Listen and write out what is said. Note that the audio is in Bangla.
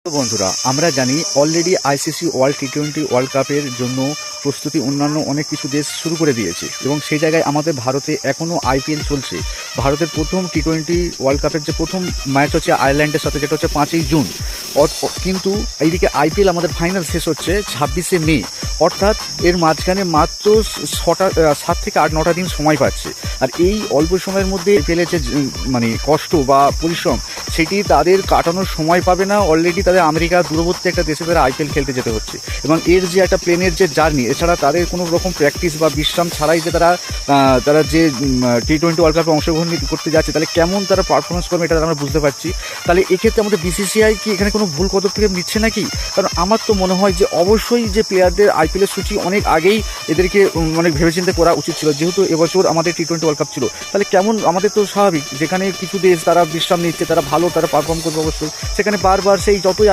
তো বন্ধুরা, আমরা জানি অলরেডি আইসিসি ওয়ার্ল্ড টি-20 ওয়ার্ল্ড কাপের জন্য প্রস্তুতি অন্যান্য অনেক কিছু দেশ শুরু করে দিয়েছে এবং সেই জায়গায় আমাদের ভারতে এখনও আইপিএল চলছে। ভারতের প্রথম টি-20 ওয়ার্ল্ড কাপের যে প্রথম ম্যাচ হচ্ছে আয়ারল্যান্ডের সাথে, যেটা হচ্ছে 5ই জুন। কিন্তু এইদিকে আইপিএল আমাদের ফাইনাল শেষ হচ্ছে 26শে মে, অর্থাৎ এর মাঝখানে মাত্র 7 থেকে 8-9টা দিন সময় পাচ্ছে। আর এই অল্প সময়ের মধ্যে আইপিএলের যে মানে কষ্ট বা পরিশ্রম, সেটি তাদের কাটানোর সময় পাবে না। অলরেডি তাদের আমেরিকা দূরবর্তী একটা দেশে তারা আইপিএল খেলতে যেতে হচ্ছে এবং এর যে একটা প্লেনের যে জার্নি, এছাড়া তাদের কোনো রকম প্র্যাকটিস বা বিশ্রাম ছাড়াই যে তারা যে টি-20 ওয়ার্ল্ড কাপে অংশগ্রহণ করতে যাচ্ছে, তাহলে কেমন তারা পারফরমেন্স করবে এটা আমরা বুঝতে পারছি। তাহলে এক্ষেত্রে আমাদের বিসিসিআই কি এখানে কোনো ভুল পদক্ষেপ নিচ্ছে নাকি? কারণ আমার তো মনে হয় যে অবশ্যই যে প্লেয়ারদের আইপিএলের সূচি অনেক আগেই এদেরকে অনেক ভেবেচিন্তে করা উচিত ছিল, যেহেতু এবছর আমাদের টি-20 ওয়ার্ল্ড কাপ ছিল। তাহলে কেমন, আমাদের তো স্বাভাবিক যেখানে কিছু দেশ তারা বিশ্রাম নিচ্ছে, তারা ভালো তারা পারফর্ম করবে অবশ্যই, সেখানে বারবার সেই যতই